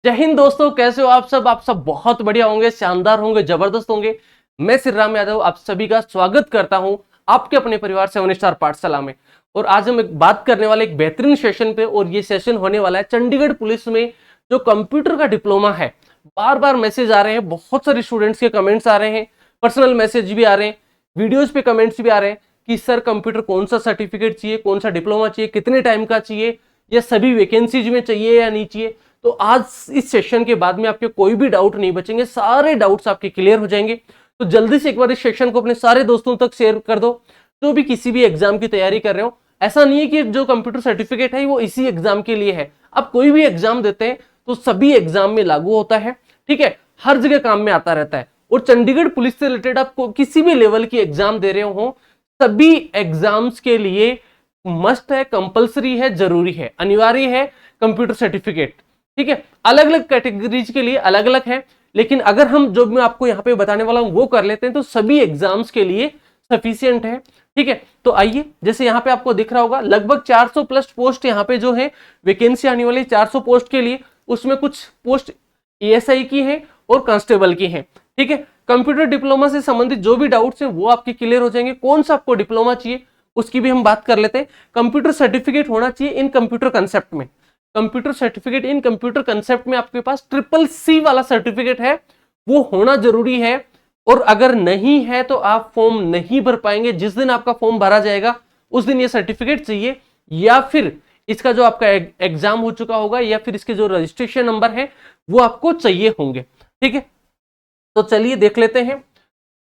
जय हिंद दोस्तों, कैसे हो आप सब? आप सब बहुत बढ़िया होंगे, शानदार होंगे, जबरदस्त होंगे। मैं श्री राम यादव आप सभी का स्वागत करता हूं आपके अपने परिवार 7 स्टार पाठशाला में। और आज हम एक बात करने वाले एक बेहतरीन सेशन पे, और ये सेशन होने वाला है चंडीगढ़ पुलिस में जो कंप्यूटर का डिप्लोमा है। बार बार मैसेज आ रहे हैं, बहुत सारे स्टूडेंट्स के कमेंट्स आ रहे हैं, पर्सनल मैसेज भी आ रहे हैं, वीडियोज पे कमेंट्स भी आ रहे हैं कि सर कंप्यूटर कौन सा सर्टिफिकेट चाहिए, कौन सा डिप्लोमा चाहिए, कितने टाइम का चाहिए, या सभी वैकेंसीज में चाहिए या नहीं चाहिए। तो आज इस सेशन के बाद में आपके कोई भी डाउट नहीं बचेंगे, सारे डाउट्स आपके क्लियर हो जाएंगे। तो जल्दी से एक बार इस सेशन को अपने सारे दोस्तों तक शेयर कर दो जो भी किसी भी एग्जाम की तैयारी कर रहे हो। ऐसा नहीं है कि जो कंप्यूटर सर्टिफिकेट है वो इसी एग्जाम के लिए है, आप कोई भी एग्जाम देते हैं तो सभी एग्जाम में लागू होता है। ठीक है, हर जगह काम में आता रहता है। और चंडीगढ़ पुलिस से रिलेटेड आप किसी भी लेवल की एग्जाम दे रहे हो, सभी एग्जाम्स के लिए मस्ट है, कंपलसरी है, जरूरी है, अनिवार्य है कंप्यूटर सर्टिफिकेट। ठीक है, अलग अलग कैटेगरीज के लिए अलग अलग है, लेकिन अगर हम जो मैं आपको यहाँ पे बताने वाला हूं वो कर लेते हैं तो सभी एग्जाम्स के लिए सफिशियंट है। ठीक है, तो आइए, जैसे यहाँ पे आपको दिख रहा होगा लगभग 400 प्लस पोस्ट यहाँ पे जो है वैकेंसी आने वाली 400 पोस्ट के लिए। उसमें कुछ पोस्ट एएसआई की है और कांस्टेबल की है। ठीक है, कंप्यूटर डिप्लोमा से संबंधित जो भी डाउट्स हैं वो आपके क्लियर हो जाएंगे। कौन सा आपको डिप्लोमा चाहिए उसकी भी हम बात कर लेते हैं। कंप्यूटर सर्टिफिकेट होना चाहिए इन कंप्यूटर कंसेप्ट में। Computer certificate in computer concept में आपके पास CCC वाला सर्टिफिकेट है, वो होना जरूरी है। और अगर नहीं है तो आप फॉर्म नहीं भर पाएंगे। जिस दिन आपका फॉर्म भरा जाएगा उस दिन ये सर्टिफिकेट चाहिए, या फिर इसका जो आपका एग्जाम हो चुका होगा, या फिर इसके जो रजिस्ट्रेशन नंबर है वो आपको चाहिए होंगे। ठीक है, तो चलिए देख लेते हैं।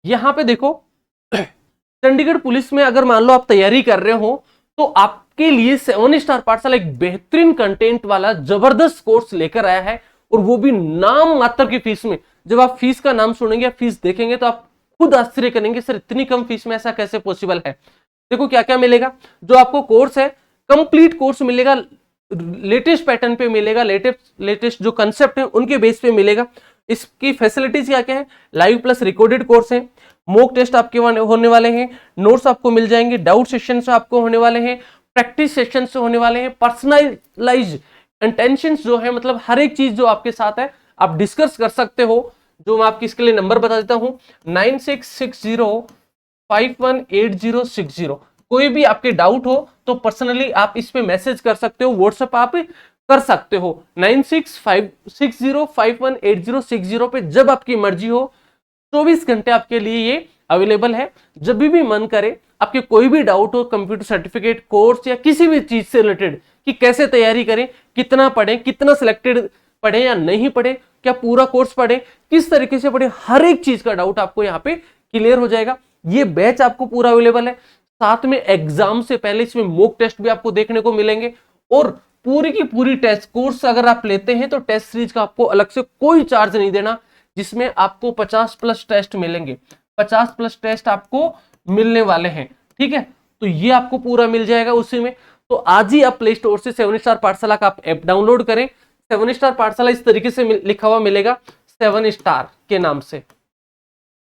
यहां पे देखो, चंडीगढ़ पुलिस में अगर मान लो आप तैयारी कर रहे हो तो आपके लिए 7 स्टार पाठशाला एक बेहतरीन कंटेंट वाला जबरदस्त कोर्स लेकर आया है, और वो भी नाम मात्र की फीस में। जब आप फीस का नाम सुनेंगे या फीस देखेंगे तो आप खुद आश्चर्य करेंगे, सर इतनी कम फीस में ऐसा कैसे पॉसिबल है। देखो क्या क्या मिलेगा। जो आपको कोर्स है, कंप्लीट कोर्स मिलेगा, लेटेस्ट पैटर्न पे मिलेगा, लेटेस्ट जो कंसेप्ट है उनके बेस पे मिलेगा। इसकी फैसिलिटीज क्या क्या है? लाइव प्लस रिकॉर्डेड कोर्स है, मॉक टेस्ट आपके होने वाले हैं, नोट्स आपको मिल जाएंगे, डाउट सेशंस आपको होने वाले हैं, प्रैक्टिस सेशंस होने वाले हैं, पर्सनलाइज इंटेंशंस जो है, मतलब हर एक चीज जो आपके साथ है आप डिस्कस कर सकते हो। जो मैं आपकी इसके लिए नंबर बता देता हूं, 9660518060। कोई भी आपके डाउट हो तो पर्सनली आप इस पे मैसेज कर सकते हो, व्हाट्सएप आप कर सकते हो 9660518060 पे। जब आपकी मर्जी हो 24 घंटे आपके लिए ये अवेलेबल है। जब भी मन करे, आपके कोई भी डाउट हो कंप्यूटर सर्टिफिकेट कोर्स या किसी भी चीज से रिलेटेड कि कैसे तैयारी करें, कितना पढ़ें, कितना सिलेक्टेड पढ़े या नहीं पढ़े, क्या पूरा कोर्स पढ़े, किस तरीके से पढ़े, हर एक चीज का डाउट आपको यहाँ पे क्लियर हो जाएगा। ये बैच आपको पूरा अवेलेबल है। साथ में एग्जाम से पहले इसमें मॉक टेस्ट भी आपको देखने को मिलेंगे, और पूरी की पूरी टेस्ट कोर्स अगर आप लेते हैं तो टेस्ट सीरीज का आपको अलग से कोई चार्ज नहीं देना, जिसमें आपको 50 प्लस टेस्ट मिलेंगे। 50 प्लस टेस्ट आपको मिलने वाले हैं। ठीक है, तो ये आपको पूरा मिल जाएगा उसी में। तो आज ही आप प्ले स्टोर से 7 स्टार पाठशाला का आप ऐप डाउनलोड करें। 7 स्टार पाठशाला इस तरीके से लिखा हुआ मिलेगा, 7 स्टार के नाम से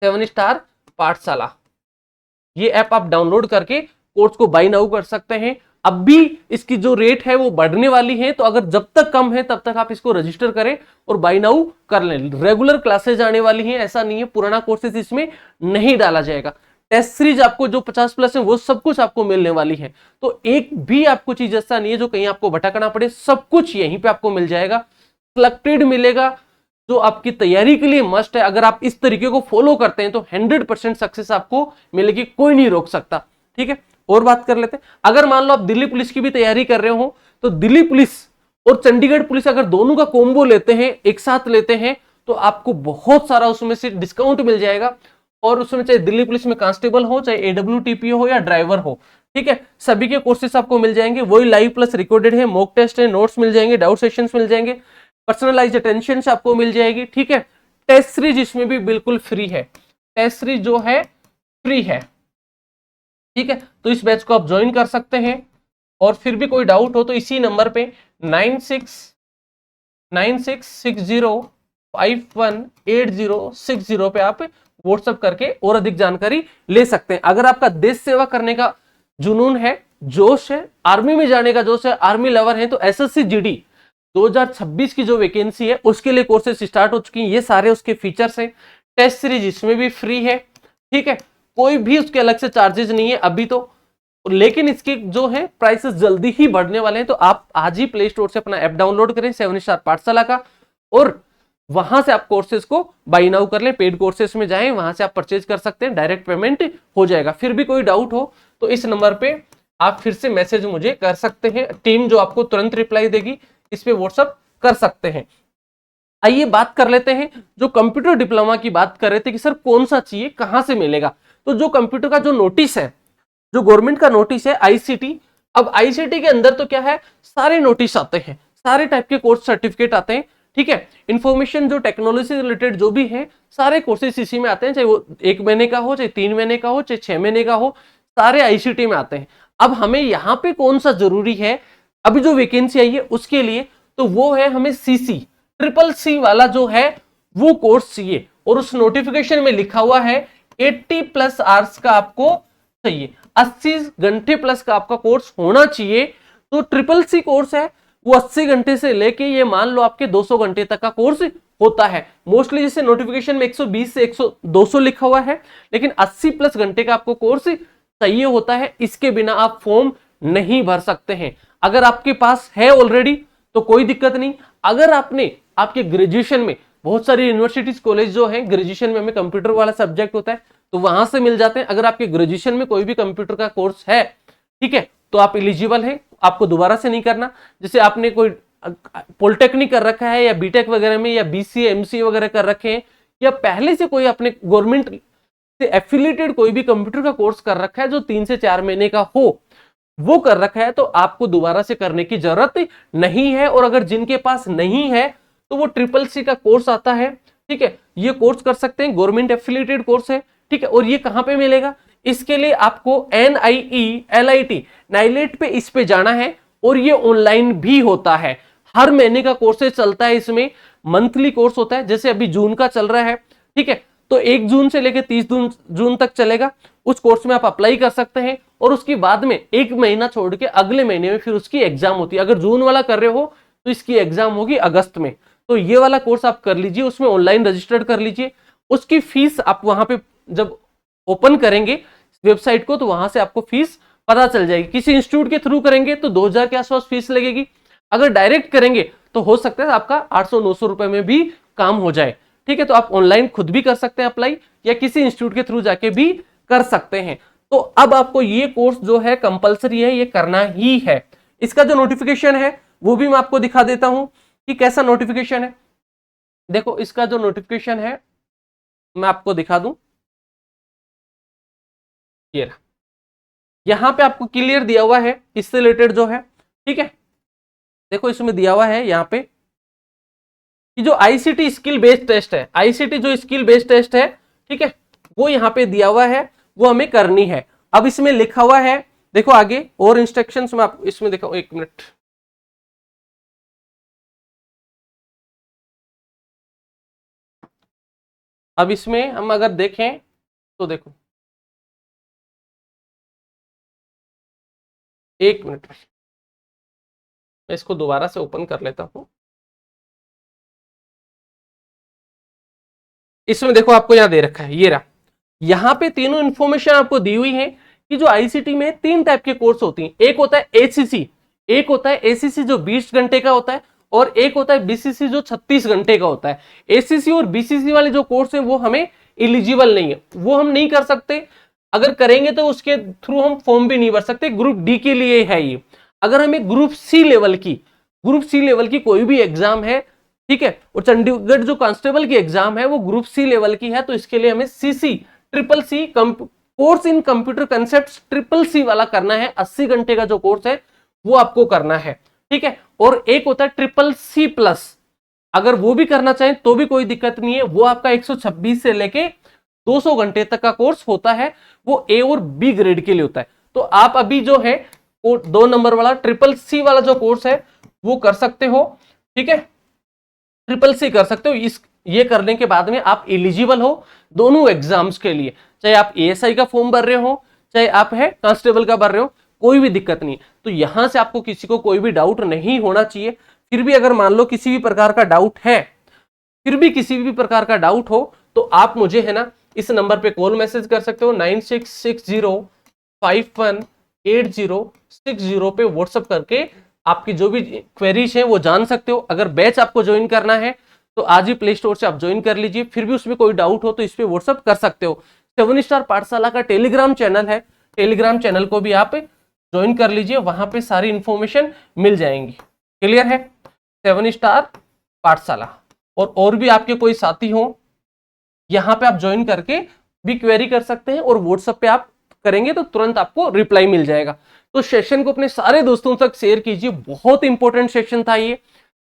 7 स्टार पाठशाला। ये ऐप आप डाउनलोड करके कोर्स को बाय नाउ कर सकते हैं। अब भी इसकी जो रेट है वो बढ़ने वाली है, तो अगर जब तक कम है तब तक आप इसको रजिस्टर करें और बाय नाउ कर लें। रेगुलर क्लासेज आने वाली हैं, ऐसा नहीं है पुराना कोर्सेज इसमें नहीं डाला जाएगा। टेस्ट सीरीज आपको जो 50 प्लस है वो सब कुछ आपको मिलने वाली है। तो एक भी आपको चीज ऐसा नहीं है जो कहीं आपको भटकना पड़े, सब कुछ यहीं पे आपको मिल जाएगा। सिलेक्टेड मिलेगा जो आपकी तैयारी के लिए मस्ट है। अगर आप इस तरीके को फॉलो करते हैं तो 100% सक्सेस आपको मिलेगी, कोई नहीं रोक सकता। ठीक है, और बात कर लेते हैं। अगर मान लो आप दिल्ली पुलिस की भी तैयारी कर रहे हो तो दिल्ली पुलिस और चंडीगढ़ पुलिस अगर दोनों का कॉम्बो लेते हैं, एक साथ लेते हैं, तो आपको बहुत सारा उसमें से डिस्काउंट मिल जाएगा। और उसमें चाहे दिल्ली पुलिस में कांस्टेबल हो, चाहे AWTPO हो या ड्राइवर हो, ठीक है, सभी के कोर्सेस आपको मिल जाएंगे। वही लाइव प्लस रिकॉर्डेड है, मॉक टेस्ट है, नोट्स मिल जाएंगे, डाउट सेशंस मिल जाएंगे, पर्सनलाइज्ड अटेंशन से आपको मिल जाएगी। ठीक है, टेस्ट सीरीज इसमें भी बिल्कुल फ्री है, टेस्ट सीरीज जो है फ्री है। ठीक है, तो इस बैच को आप ज्वाइन कर सकते हैं। और फिर भी कोई डाउट हो तो इसी नंबर पे 9660518060 पे आप व्हाट्सएप करके और अधिक जानकारी ले सकते हैं। अगर आपका देश सेवा करने का जुनून है, जोश है, आर्मी में जाने का जोश है, आर्मी लवर है, तो SSC GD 2026 की जो वैकेंसी है उसके लिए कोर्सेज स्टार्ट हो चुकी हैं। ये सारे उसके फीचर्स हैं। टेस्ट सीरीज इसमें भी फ्री है, ठीक है, कोई भी उसके अलग से चार्जेस नहीं है अभी तो, लेकिन इसके जो है प्राइसेस जल्दी ही बढ़ने वाले हैं। तो आप आज ही प्ले स्टोर से अपना ऐप डाउनलोड करें 7 स्टार पाठशाला का, और वहां से आप कोर्सेज को बाई नाउ कर लें। पेड कोर्सेज में जाएं, वहां से आप परचेज कर सकते हैं, डायरेक्ट पेमेंट हो जाएगा। फिर भी कोई डाउट हो तो इस नंबर पे आप फिर से मैसेज मुझे कर सकते हैं, टीम जो आपको तुरंत रिप्लाई देगी इस पे व्हाट्सअप कर सकते हैं। आइए बात कर लेते हैं, जो कंप्यूटर डिप्लोमा की बात कर रहे थे कि सर कौन सा चाहिए, कहां से मिलेगा। तो जो कंप्यूटर का जो नोटिस है, जो गवर्नमेंट का नोटिस है आईसीटी, अब आईसीटी के अंदर तो क्या है, सारे नोटिस आते हैं, सारे टाइप के कोर्स सर्टिफिकेट आते हैं, ठीक है। इंफॉर्मेशन जो टेक्नोलॉजी से रिलेटेड जो भी है सारे कोर्सेज इसी में आते हैं, चाहे वो 1 महीने का हो, चाहे 3 महीने का हो, चाहे 6 महीने का हो, सारे आईसीटी में आते हैं। अब हमें यहाँ पे कौन सा जरूरी है, अभी जो वैकेंसी आई है उसके लिए, तो वो है हमें सीसी ट्रिपल सी वाला जो है वो कोर्स चाहिए। और उस नोटिफिकेशन में लिखा हुआ है 80+ आवर्स का आपको चाहिए, 80 घंटे प्लस का आपका कोर्स होना चाहिए। तो ट्रिपल सी कोर्स है वो 80 घंटे से लेके ये मान लो आपके 200 घंटे तक का कोर्स होता है। मोस्टली जैसे नोटिफिकेशन में 120 से 200 लिखा हुआ है, लेकिन 80+ घंटे का आपको कोर्स चाहिए होता है। इसके बिना आप फॉर्म नहीं भर सकते हैं। अगर आपके पास है ऑलरेडी तो कोई दिक्कत नहीं। अगर आपने आपके ग्रेजुएशन में, बहुत सारी यूनिवर्सिटीज कॉलेज जो है ग्रेजुएशन में हमें कंप्यूटर वाला सब्जेक्ट होता है तो वहां से मिल जाते हैं। अगर आपके ग्रेजुएशन में कोई भी कंप्यूटर का कोर्स है, ठीक है, तो आप एलिजिबल है, आपको दोबारा से नहीं करना। जैसे आपने कोई पॉलिटेक्निक कर रखा है या बीटेक वगैरह में, या बीसीए एमसीए वगैरह कर रखे हैं, या पहले से कोई अपने गवर्नमेंट से एफिलिएटेड कोई भी कंप्यूटर का कोर्स कर रखा है जो 3 से 4 महीने का हो, वो कर रखा है, तो आपको दोबारा से करने की जरूरत नहीं है। और अगर जिनके पास नहीं है तो वो ट्रिपल सी का कोर्स आता है, ठीक है, ये कोर्स कर सकते हैं, गवर्नमेंट एफिलिएटेड कोर्स है, ठीक है। और ये कहां पे मिलेगा, इसके लिए आपको NIELIT नाइलेट पे इस पे जाना है, और ये ऑनलाइन भी होता है। हर महीने का कोर्सेज चलता है, इसमें मंथली कोर्स होता है। जैसे अभी जून का चल रहा है, ठीक है, तो 1 जून से लेकर 30 जून तक चलेगा। उस कोर्स में आप अप्लाई कर सकते हैं, और उसके बाद में 1 महीना छोड़ के अगले महीने में फिर उसकी एग्जाम होती है। अगर जून वाला कर रहे हो तो इसकी एग्जाम होगी अगस्त में। तो ये वाला कोर्स आप कर लीजिए, उसमें ऑनलाइन रजिस्टर्ड कर लीजिए। उसकी फीस आप वहां पे जब ओपन करेंगे वेबसाइट को तो वहां से आपको फीस पता चल जाएगी। किसी इंस्टीट्यूट के थ्रू करेंगे तो 2000 के आसपास फीस लगेगी। अगर डायरेक्ट करेंगे तो हो सकता है आपका 800-900 रुपए में भी काम हो जाए, ठीक है। तो आप ऑनलाइन खुद भी कर सकते हैं अप्लाई, या किसी इंस्टीट्यूट के थ्रू जाके भी कर सकते हैं। तो अब आपको ये कोर्स जो है कंपलसरी है, ये करना ही है। इसका जो नोटिफिकेशन है वो भी मैं आपको दिखा देता हूं कि कैसा नोटिफिकेशन है। देखो इसका जो नोटिफिकेशन है मैं आपको दिखा दूं, ये रहा। यहां पे आपको क्लियर दिया हुआ है इससे रिलेटेड जो है, ठीक है। देखो इसमें दिया हुआ है यहाँ पे कि जो आईसीटी स्किल बेस्ड टेस्ट है, आईसीटी जो स्किल बेस्ड टेस्ट है, ठीक है, वो यहाँ पे दिया हुआ है, वो हमें करनी है। अब इसमें लिखा हुआ है, देखो आगे और इंस्ट्रक्शंस में आप इसमें देखो, 1 मिनट, अब इसमें हम अगर देखें तो देखो 1 मिनट, मैं इसको दोबारा से ओपन कर लेता हूं। इसमें देखो आपको यहां दे रखा है, ये रहा, यहां पे तीनों इंफॉर्मेशन आपको दी हुई है कि जो आईसीटी में 3 टाइप के कोर्स होती हैं। एक होता है एसीसी, एक होता है एसीसी जो 20 घंटे का होता है, और एक होता है बीसीसी जो 36 घंटे का होता है। एसीसी और बीसीसी वाले जो कोर्स है वो हमें एलिजिबल नहीं है, वो हम नहीं कर सकते। अगर करेंगे तो उसके थ्रू हम फॉर्म भी नहीं भर सकते, ग्रुप डी के लिए है ये। अगर हमें ग्रुप सी लेवल की कोई भी एग्जाम है, ठीक है, और चंडीगढ़ जो कांस्टेबल की एग्जाम है वो ग्रुप सी लेवल की है, तो इसके लिए हमें CC triple C course in computer concept triple C वाला करना है। 80 घंटे का जो कोर्स है वो आपको करना है, ठीक है। और एक होता है ट्रिपल सी प्लस, अगर वो भी करना चाहें तो भी कोई दिक्कत नहीं है, वो आपका 126 से लेके 200 घंटे तक का कोर्स होता है, वो ए और बी ग्रेड के लिए होता है। तो आप अभी जो है 2 नंबर वाला ट्रिपल सी वाला जो कोर्स है वो कर सकते हो, ठीक है, ट्रिपल सी कर सकते हो। ये करने के बाद में आप एलिजिबल हो दोनों एग्जाम्स के लिए, चाहे आप एएसआई का फॉर्म भर रहे हो, चाहे आप है कांस्टेबल का भर रहे हो, कोई भी दिक्कत नहीं। तो यहां से आपको किसी को कोई भी डाउट नहीं होना चाहिए। फिर भी अगर मान लो किसी भी प्रकार का डाउट है, फिर भी किसी भी प्रकार का डाउट हो तो आप मुझे है ना इस नंबर पे कॉल मैसेज कर सकते हो 9660518060 पे व्हाट्सअप करके आपकी जो भी क्वेरीज है वो जान सकते हो। अगर बैच आपको ज्वाइन करना है तो आज ही प्ले स्टोर से आप ज्वाइन कर लीजिए, फिर भी उसमें कोई डाउट हो तो इस पे व्हाट्सअप कर सकते हो। 7 स्टार पाठशाला का टेलीग्राम चैनल है, टेलीग्राम चैनल को भी आप ज्वाइन कर लीजिए, वहां पे सारी इंफॉर्मेशन मिल जाएंगी। क्लियर है? 7 स्टार पाठशाला। और भी आपके कोई साथी हो यहां पे आप ज्वाइन करके भी क्वेरी कर सकते हैं और व्हाट्सएप पे आप करेंगे तो तुरंत आपको रिप्लाई मिल जाएगा। तो सेशन को अपने सारे दोस्तों तक शेयर कीजिए, बहुत इंपॉर्टेंट सेशन था ये।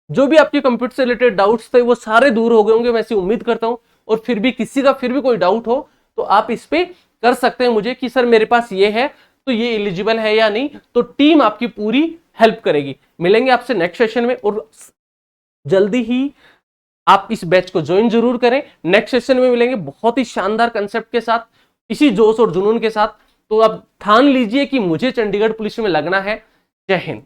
जो भी आपके कंप्यूटर से रिलेटेड डाउट्स थे वो सारे दूर हो गए होंगे, मैं ऐसी उम्मीद करता हूं। और फिर भी किसी का फिर भी कोई डाउट हो तो आप इस पे कर सकते हैं मुझे कि सर मेरे पास ये है तो ये एलिजिबल है या नहीं, तो टीम आपकी पूरी हेल्प करेगी। मिलेंगे आपसे नेक्स्ट सेशन में और जल्दी ही आप इस बैच को ज्वाइन जरूर करें। नेक्स्ट सेशन में मिलेंगे बहुत ही शानदार कंसेप्ट के साथ, इसी जोश और जुनून के साथ। तो आप ठान लीजिए कि मुझे चंडीगढ़ पुलिस में लगना है। जय हिंद।